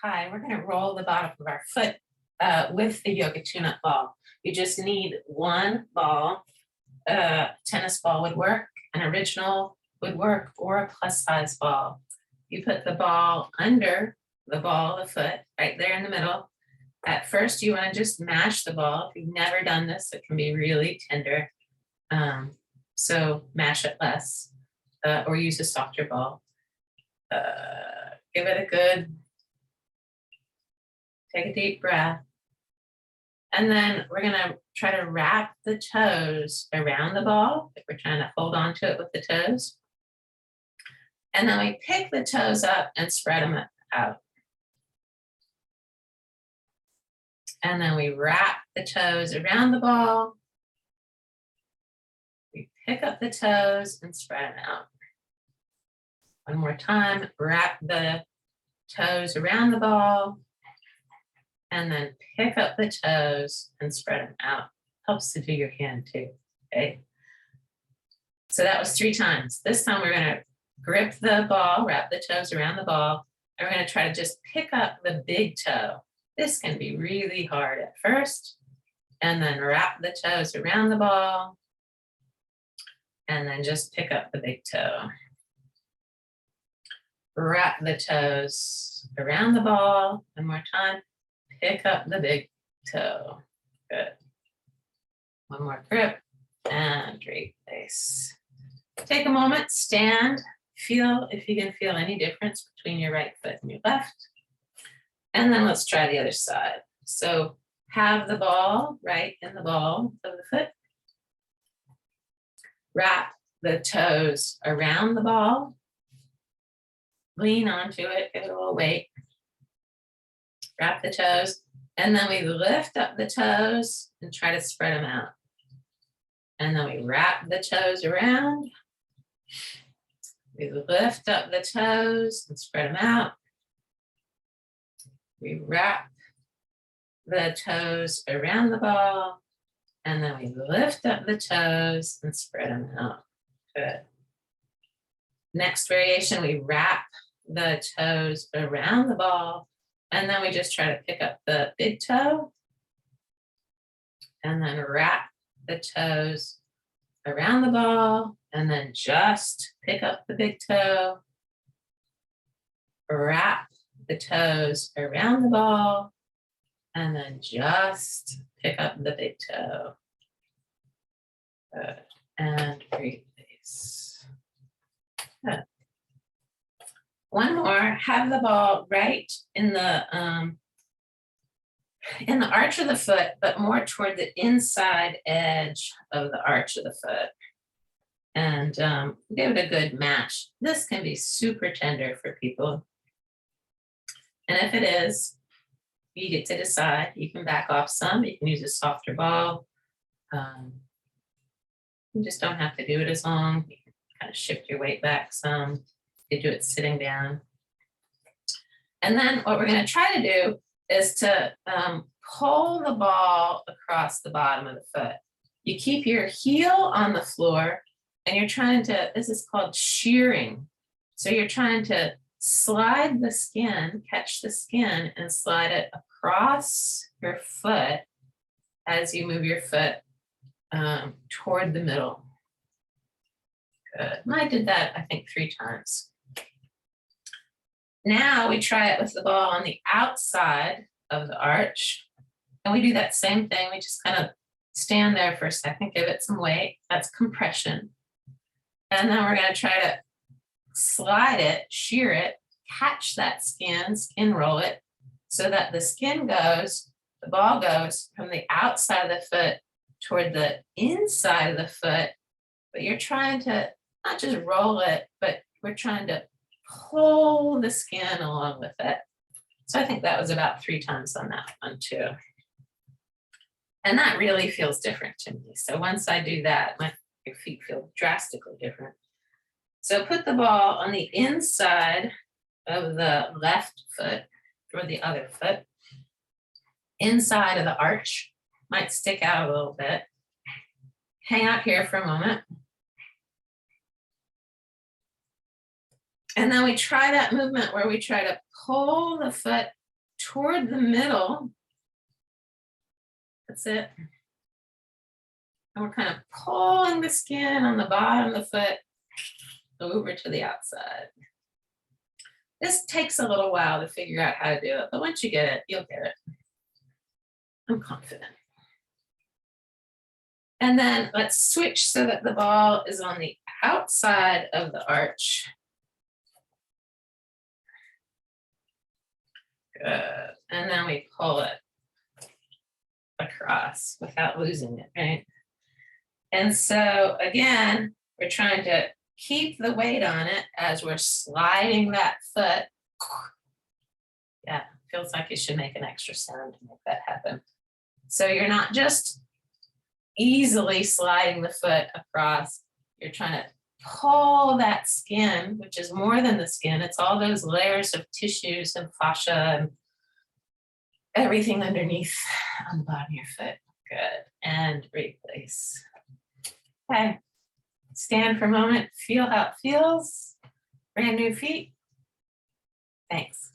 Hi, we're going to roll the bottom of our foot with the yoga tune-up ball. You just need one ball. Tennis ball would work, an original would work, or a plus size ball. You put the ball under the ball of the foot, right there in the middle. At first, you want to just mash the ball. If you've never done this, it can be really tender. So mash it less, or use a softer ball. Give it a good, take a deep breath. And then we're gonna try to wrap the toes around the ball. If we're trying to hold on to it with the toes. And then we pick the toes up and spread them out. And then we wrap the toes around the ball. We pick up the toes and spread them out. One more time, wrap the toes around the ball. And then pick up the toes and spread them out. Helps to do your hand too, okay? So that was 3 times. This time we're gonna grip the ball, wrap the toes around the ball, and we're gonna try to just pick up the big toe. This can be really hard at first, and then wrap the toes around the ball, and then just pick up the big toe. Wrap the toes around the ball, one more time. Pick up the big toe. Good. One more grip and release. Take a moment, stand, feel if you can feel any difference between your right foot and your left. And then let's try the other side. So have the ball right in the ball of the foot. Wrap the toes around the ball. Lean onto it, give it a little weight. Wrap the toes, and then we lift up the toes and try to spread them out. And then we wrap the toes around. We lift up the toes and spread them out. We wrap the toes around the ball, and then we lift up the toes and spread them out. Good. Next variation, we wrap the toes around the ball, and then we just try to pick up the big toe, and then wrap the toes around the ball, and then just pick up the big toe, wrap the toes around the ball, and then just pick up the big toe. Good. And release. Good. One more, have the ball right in the arch of the foot, but more toward the inside edge of the arch of the foot. And give it a good mash. This can be super tender for people. And if it is, you get to decide. You can back off some. You can use a softer ball. You just don't have to do it as long. You can kind of shift your weight back some. You do it sitting down. And then what we're going to try to do is to pull the ball across the bottom of the foot. You keep your heel on the floor, and you're trying to, this is called shearing. So you're trying to slide the skin, catch the skin, and slide it across your foot as you move your foot toward the middle. Good. And I did that, I think, 3 times. Now we try it with the ball on the outside of the arch. And we do that same thing. We just kind of stand there for a second, give it some weight. That's compression. And then we're going to try to slide it, shear it, catch that skin roll it, so that the ball goes from the outside of the foot toward the inside of the foot. But you're trying to not just roll it, but we're trying to pull the skin along with it. So I think that was about 3 times on that one too. And that really feels different to me. So once I do that, my feet feel drastically different. So put the ball on the inside of the left foot or the other foot, inside of the arch, might stick out a little bit. Hang out here for a moment. And then we try that movement where we try to pull the foot toward the middle. That's it. And we're kind of pulling the skin on the bottom of the foot over to the outside. This takes a little while to figure out how to do it, but once you get it, you'll get it. I'm confident. And then let's switch so that the ball is on the outside of the arch. Good. And then we pull it across without losing it, right? And so again, we're trying to keep the weight on it as we're sliding that foot. Yeah, feels like it should make an extra sound to make that happen. So you're not just easily sliding the foot across, you're trying to pull that skin, which is more than the skin. It's all those layers of tissues and fascia and everything underneath on the bottom of your foot. Good. And replace. Okay. Stand for a moment, feel how it feels. Brand new feet. Thanks.